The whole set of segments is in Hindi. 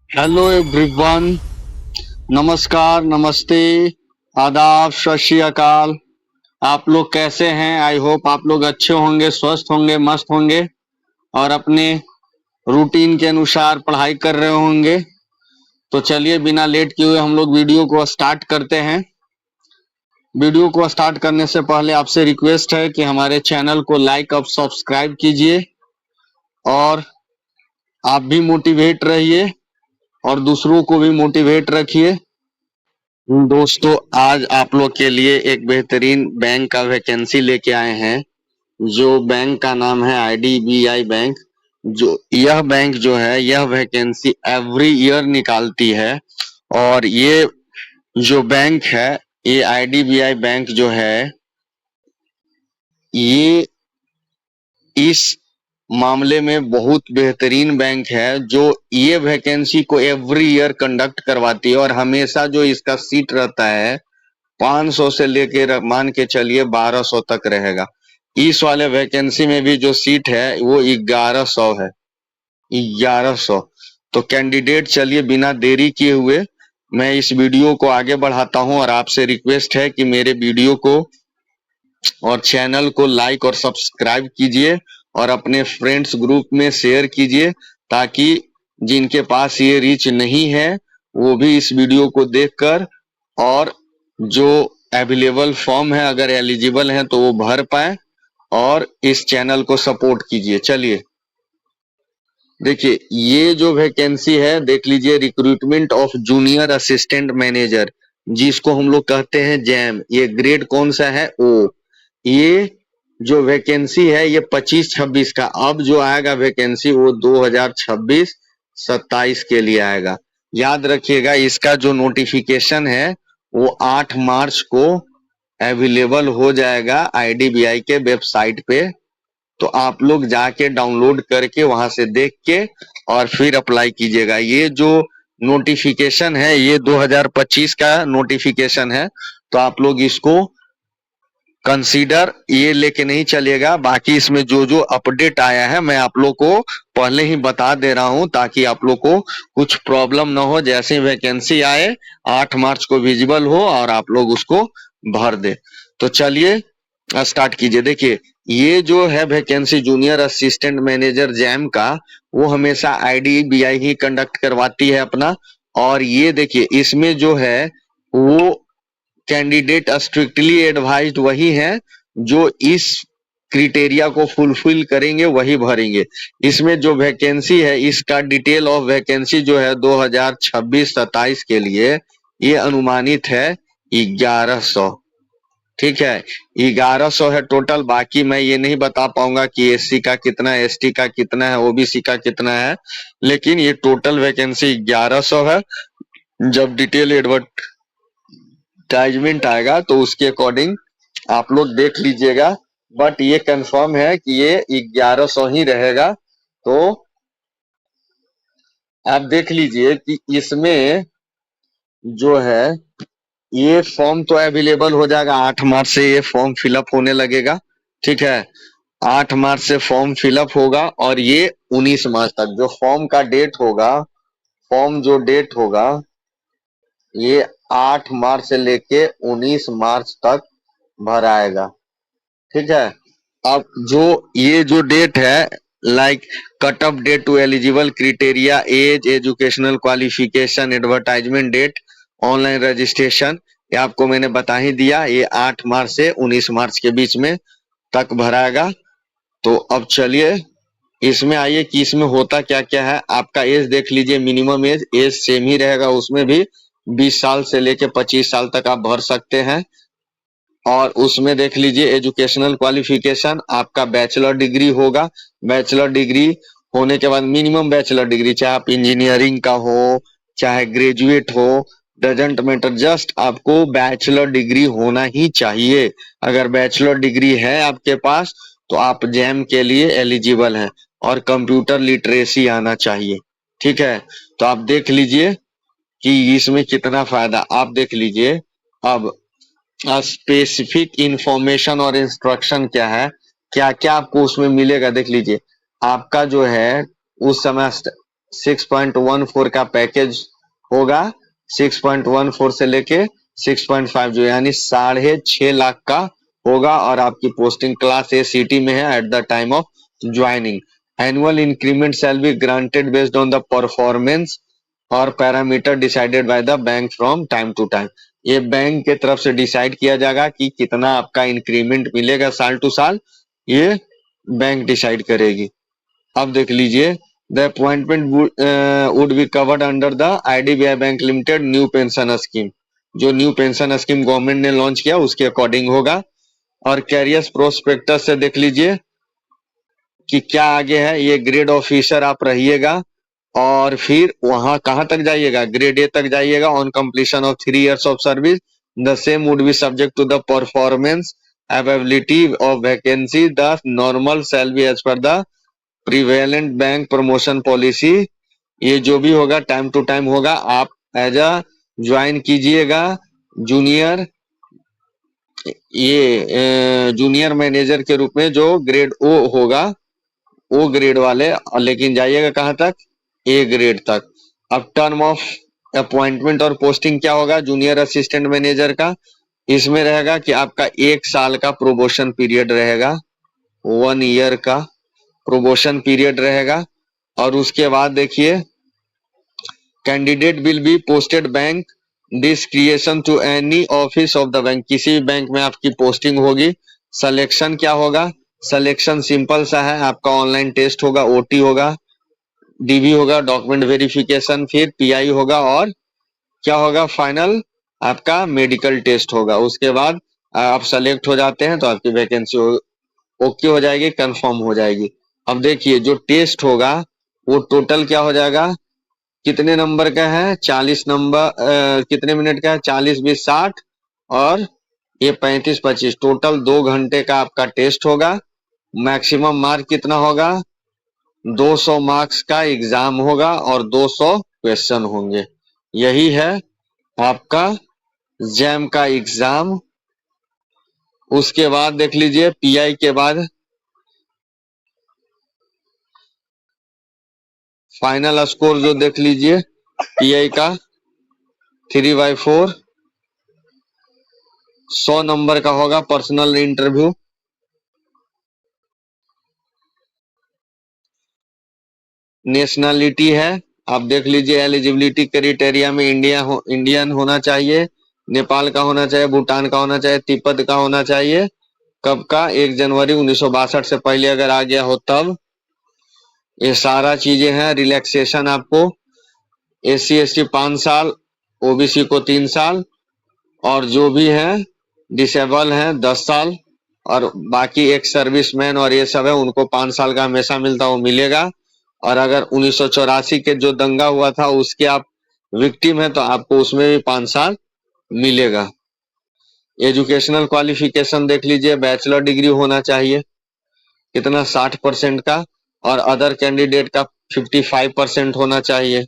हेलो एवरीवन, नमस्कार, नमस्ते, आदाब, सत श्री अकाल। आप लोग कैसे हैं? आई होप आप लोग अच्छे होंगे, स्वस्थ होंगे, मस्त होंगे और अपने रूटीन के अनुसार पढ़ाई कर रहे होंगे। तो चलिए बिना लेट किए हुए हम लोग वीडियो को स्टार्ट करते हैं। वीडियो को स्टार्ट करने से पहले आपसे रिक्वेस्ट है कि हमारे चैनल को लाइक और सब्सक्राइब कीजिए और आप भी मोटिवेट रहिए और दूसरों को भी मोटिवेट रखिए। दोस्तों, आज आप लोग के लिए एक बेहतरीन बैंक का वैकेंसी लेके आए हैं। जो बैंक का नाम है आईडीबीआई बैंक। जो यह बैंक जो है यह वैकेंसी एवरी ईयर निकालती है और ये जो बैंक है, ये आईडीबीआई बैंक जो है, ये इस मामले में बहुत बेहतरीन बैंक है जो ये वैकेंसी को एवरी ईयर कंडक्ट करवाती है और हमेशा जो इसका सीट रहता है 500 से लेके मान के चलिए 1200 तक रहेगा। इस वाले वैकेंसी में भी जो सीट है वो 1100 है, 1100। तो कैंडिडेट, चलिए बिना देरी किए हुए मैं इस वीडियो को आगे बढ़ाता हूं और आपसे रिक्वेस्ट है कि मेरे वीडियो को और चैनल को लाइक और सब्सक्राइब कीजिए और अपने फ्रेंड्स ग्रुप में शेयर कीजिए ताकि जिनके पास ये रीच नहीं है वो भी इस वीडियो को देखकर और जो अवेलेबल फॉर्म है अगर एलिजिबल है तो वो भर पाए और इस चैनल को सपोर्ट कीजिए। चलिए देखिए, ये जो वैकेंसी है देख लीजिए, recruitment of junior assistant manager, जिसको हम लोग कहते हैं जैम। ये ग्रेड कौन सा है? ओ। ये जो वैकेंसी है ये 25-26 का, अब जो आएगा वैकेंसी वो 2026-27 के लिए आएगा। याद रखिएगा, इसका जो नोटिफिकेशन है वो 8 मार्च को अवेलेबल हो जाएगा आईडीबीआई के वेबसाइट पे। तो आप लोग जाके डाउनलोड करके वहां से देख के और फिर अप्लाई कीजिएगा। ये जो नोटिफिकेशन है ये 2025 का नोटिफिकेशन है, तो आप लोग इसको कंसीडर ये लेके नहीं चलेगा। बाकी इसमें जो जो अपडेट आया है मैं आप लोग को पहले ही बता दे रहा हूं ताकि आप लोग को कुछ प्रॉब्लम ना हो। जैसे ही वैकेंसी आए 8 मार्च को विजिबल हो और आप लोग उसको भर दे। तो चलिए स्टार्ट कीजिए। देखिए, ये जो है vacancy junior assistant manager jam का, वो हमेशा आईडीबीआई ही कंडक्ट करवाती है अपना। और ये देखिए, इसमें जो है वो कैंडिडेट स्ट्रिक्टली एडवाइज्ड वही है जो इस क्राइटेरिया को फुलफिल करेंगे वही भरेंगे। इसमें जो वैकेंसी है इसका डिटेल ऑफ वैकेंसी जो है 2026-27 के लिए ये अनुमानित है 1100। ठीक है, 1100 है टोटल। बाकी मैं ये नहीं बता पाऊंगा कि एससी का कितना है, एसटी का कितना है, ओबीसी का कितना है, लेकिन ये टोटल वैकेंसी 1100 है। जब डिटेल एडवर्टाइजमेंट आएगा तो उसके अकॉर्डिंग आप लोग देख लीजिएगा, बट ये कंफर्म है कि ये 1100 ही रहेगा। तो आप देख लीजिए कि इसमें जो है ये फॉर्म तो अवेलेबल हो जाएगा 8 मार्च से, ये फॉर्म फिलअप होने लगेगा। ठीक है, 8 मार्च से फॉर्म फिलअप होगा और ये 19 मार्च तक जो फॉर्म का डेट होगा, फॉर्म जो डेट होगा ये 8 मार्च से लेके 19 मार्च तक भराएगा। ठीक है, अब जो ये जो डेट है, like cut off date to eligible criteria, age, educational qualification, advertisement date, online registration, ये आपको मैंने बता ही दिया। ये 8 मार्च से 19 मार्च के बीच में तक भराएगा। तो अब चलिए इसमें आइए कि इसमें होता क्या क्या है। आपका एज देख लीजिए, मिनिमम एज सेम ही रहेगा, उसमें भी 20 साल से लेके 25 साल तक आप भर सकते हैं। और उसमें देख लीजिए एजुकेशनल क्वालिफिकेशन आपका बैचलर डिग्री होगा। बैचलर डिग्री होने के बाद मिनिमम बैचलर डिग्री, चाहे आप इंजीनियरिंग का हो चाहे ग्रेजुएट हो, डजेंट मैटर, जस्ट आपको बैचलर डिग्री होना ही चाहिए। अगर बैचलर डिग्री है आपके पास तो आप जैम के लिए एलिजिबल हैं। और कंप्यूटर लिटरेसी आना चाहिए। ठीक है, तो आप देख लीजिए कि इसमें कितना फायदा, आप देख लीजिए। अब स्पेसिफिक इंफॉर्मेशन और इंस्ट्रक्शन क्या है, क्या क्या आपको उसमें मिलेगा, देख लीजिए। आपका जो है उस समय 6.14 का पैकेज होगा। 6.14 से लेके 6.5 जो यानी 6.5 लाख का होगा और आपकी पोस्टिंग क्लास ए सिटी में है at the time of joining. Annual increment shall be granted based on the performance और parameter decided by the bank from time to time. ये बैंक के तरफ से डिसाइड किया जाएगा कि कितना आपका इंक्रीमेंट मिलेगा साल टू साल, ये बैंक डिसाइड करेगी। अब देख लीजिए, the appointment would be covered under the IDBI bank limited new pension scheme. जो न्यू पेंशन स्कीम गवर्नमेंट ने लॉन्च किया उसके अकॉर्डिंग होगा। और कैरियर्स प्रोस्पेक्टस से देख लीजिए कि क्या आगे है। ये ग्रेड ऑफिसर आप रहिएगा और फिर वहां कहां तक जाइएगा, ग्रेड ए तक जाइएगा। On completion of 3 years of service the same would be subject to the performance availability of vacancy the normal salary as per the prevalent bank promotion policy. ये जो भी होगा टाइम टू टाइम होगा। आप एज अ ज्वाइन कीजिएगा जूनियर, ये जूनियर मैनेजर के रूप में जो ग्रेड ओ होगा वो ग्रेड वाले, लेकिन जाइएगा कहां तक, ए ग्रेड तक। अब टर्म ऑफ अपॉइंटमेंट और पोस्टिंग क्या होगा जूनियर असिस्टेंट मैनेजर का, इसमें रहेगा कि आपका 1 साल का प्रोमोशन पीरियड रहेगा, 1 year का प्रोमोशन पीरियड रहेगा। और उसके बाद देखिए, candidate will be posted bank discretion to any office of the bank. किसी भी बैंक में आपकी पोस्टिंग होगी। सिलेक्शन क्या होगा, सिलेक्शन सिंपल सा है, आपका ऑनलाइन टेस्ट होगा, ओटी होगा, डीबी होगा, डॉक्यूमेंट वेरिफिकेशन, फिर पीआई होगा और क्या होगा फाइनल आपका मेडिकल टेस्ट होगा। उसके बाद आप सेलेक्ट हो जाते हैं तो आपकी वैकेंसी ओके हो जाएगी, कंफर्म हो जाएगी। अब देखिए जो टेस्ट होगा वो टोटल क्या हो जाएगा, कितने नंबर का है, 40 नंबर, कितने मिनट का है, 40, 20, 60 और ये 35, 25, टोटल 2 घंटे का आपका टेस्ट होगा। मैक्सिमम मार्क कितना होगा, 200 मार्क्स का एग्जाम होगा और 200 क्वेश्चन होंगे। यही है आपका जैम का एग्जाम। उसके बाद देख लीजिए पीआई के बाद फाइनल स्कोर जो देख लीजिए पीआई का 3/4 100 नंबर का होगा पर्सनल इंटरव्यू। नेशनलिटी है, आप देख लीजिए एलिजिबिलिटी क्राइटेरिया में इंडियन होना चाहिए, नेपाल का होना चाहिए, भूटान का होना चाहिए, तिब्बत का होना चाहिए। कब का, 1 जनवरी 1962 से पहले अगर आ गया हो तब। ये सारा चीजें हैं। रिलैक्सेशन आपको SC ST 5 साल, ओबीसी को 3 साल और जो भी है डिसेबल है 10 साल और बाकी एक सर्विसमैन और ये सब है उनको 5 साल का हमेशा मिलता वो मिलेगा। और अगर 1984 के जो दंगा हुआ था उसके आप विक्टिम है तो आपको उसमें भी 5 साल मिलेगा। एजुकेशनल क्वालिफिकेशन देख लीजिए, बैचलर डिग्री होना चाहिए, कितना 60% का, और अदर कैंडिडेट का 55% होना चाहिए।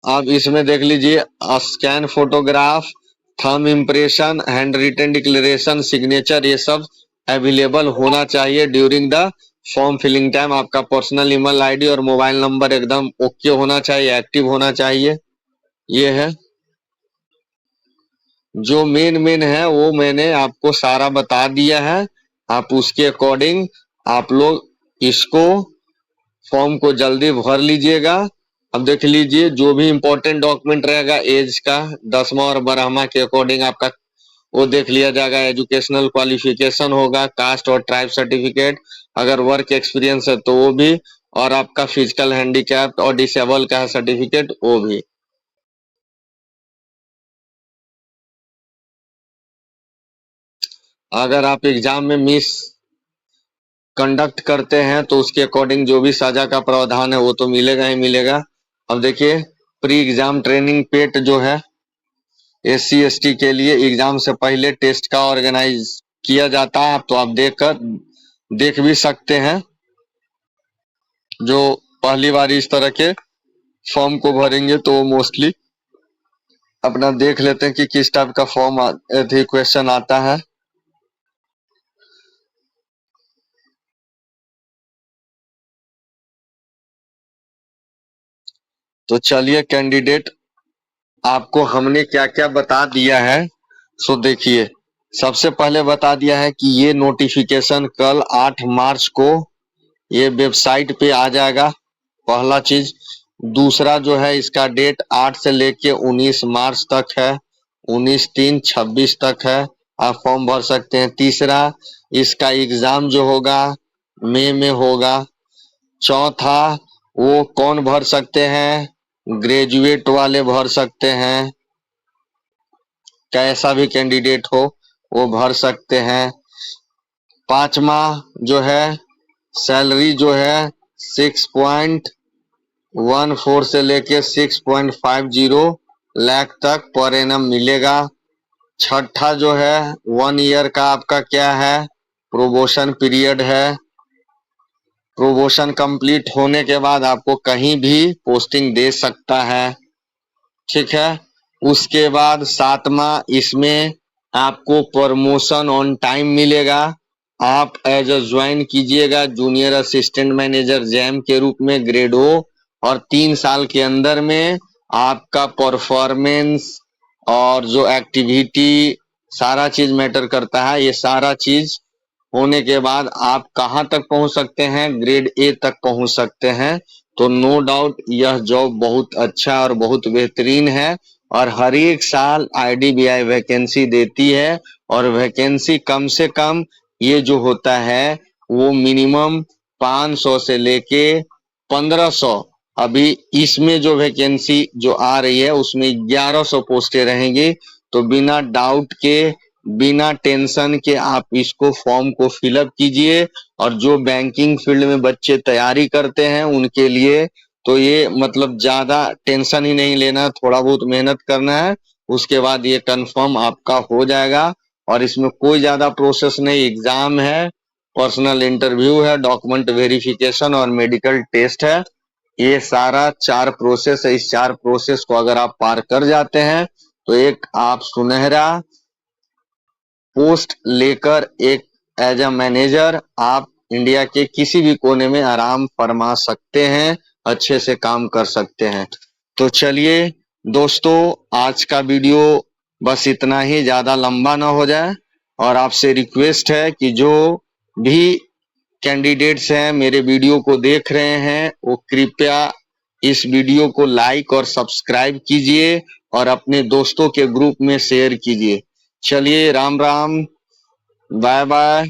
आप इसमें देख लीजिए scan photograph, thumb impression, hand written declaration, signature, ये सब अवेलेबल होना चाहिए during the form filling time. आपका पर्सनल ईमेल आईडी और मोबाइल नंबर एकदम ओके होना चाहिए, एक्टिव होना चाहिए। ये है जो मेन है वो मैंने आपको सारा बता दिया है। आप उसके अकॉर्डिंग आप लोग इसको फॉर्म को जल्दी भर लीजिएगा। अब देख लीजिए जो भी इंपॉर्टेंट डॉक्यूमेंट रहेगा एज का 10वां और 12वां के अकॉर्डिंग आपका वो देख लिया जाएगा। एजुकेशनल क्वालिफिकेशन होगा, कास्ट और ट्राइब सर्टिफिकेट, अगर वर्क एक्सपीरियंस है तो वो भी, और आपका फिजिकल हैंडीकैप और डिसेबल का सर्टिफिकेट वो भी। अगर आप एग्जाम में मिस कंडक्ट करते हैं तो उसके अकॉर्डिंग जो भी सजा का प्रावधान है वो तो मिलेगा ही मिलेगा। अब देखिए प्री एग्जाम ट्रेनिंग पेट जो है SC ST के लिए एग्जाम से पहले टेस्ट का ऑर्गेनाइज किया जाता है, तो आप देख भी सकते हैं। जो पहली बार इस तरह के फॉर्म को भरेंगे तो मोस्टली अपना देख लेते हैं कि किस टाइप का फॉर्म क्वेश्चन आता है। तो चलिए कैंडिडेट, आपको हमने क्या क्या बता दिया है सो देखिए। सबसे पहले बता दिया है कि ये नोटिफिकेशन कल 8 मार्च को ये वेबसाइट पे आ जाएगा, पहला चीज। दूसरा जो है इसका डेट 8 से लेके 19 मार्च तक है, 19/3/26 तक है, आप फॉर्म भर सकते हैं। तीसरा, इसका एग्जाम जो होगा मई में होगा। चौथा, वो कौन भर सकते हैं, ग्रेजुएट वाले भर सकते हैं, कैसा भी कैंडिडेट हो वो भर सकते हैं। पांचवा जो है सैलरी जो है 6.14 से लेके 6.50 लाख तक पर एनम मिलेगा। छठा जो है 1 ईयर का आपका क्या है, प्रोमोशन पीरियड है। प्रोमोशन कंप्लीट होने के बाद आपको कहीं भी पोस्टिंग दे सकता है, ठीक है। उसके बाद सातवां, इसमें आपको प्रमोशन ऑन टाइम मिलेगा। आप एज अ ज्वाइन कीजिएगा जूनियर असिस्टेंट मैनेजर जैम के रूप में ग्रेड ओ, और 3 साल के अंदर में आपका परफॉर्मेंस और जो एक्टिविटी सारा चीज मैटर करता है। ये सारा चीज होने के बाद आप कहां तक पहुंच सकते हैं, ग्रेड ए तक पहुंच सकते हैं। तो नो डाउट यह जॉब बहुत अच्छा और बहुत बेहतरीन है, और हर एक साल आईडीबीआई वैकेंसी देती है। और वैकेंसी कम से कम ये जो होता है वो मिनिमम 500 से लेके 1500, अभी इसमें जो वैकेंसी जो आ रही है उसमें 1100 पोस्टें रहेंगी। तो बिना डाउट के, बिना टेंशन के आप इसको फॉर्म को फिलअप कीजिए। और जो बैंकिंग फील्ड में बच्चे तैयारी करते हैं उनके लिए तो ये मतलब ज्यादा टेंशन ही नहीं लेना, थोड़ा बहुत मेहनत करना है, उसके बाद ये कंफर्म आपका हो जाएगा। और इसमें कोई ज्यादा प्रोसेस नहीं, एग्जाम है, पर्सनल इंटरव्यू है, डॉक्यूमेंट वेरिफिकेशन और मेडिकल टेस्ट है। ये सारा 4 प्रोसेस है। इस 4 प्रोसेस को अगर आप पार कर जाते हैं तो एक आप सुनहरा पोस्ट लेकर एक एज अ मैनेजर आप इंडिया के किसी भी कोने में आराम फरमा सकते हैं, अच्छे से काम कर सकते हैं। तो चलिए दोस्तों, आज का वीडियो बस इतना ही, ज्यादा लंबा ना हो जाए। और आपसे रिक्वेस्ट है कि जो भी कैंडिडेट्स हैं मेरे वीडियो को देख रहे हैं वो कृपया इस वीडियो को लाइक और सब्सक्राइब कीजिए और अपने दोस्तों के ग्रुप में शेयर कीजिए। चलिए राम राम, बाय बाय।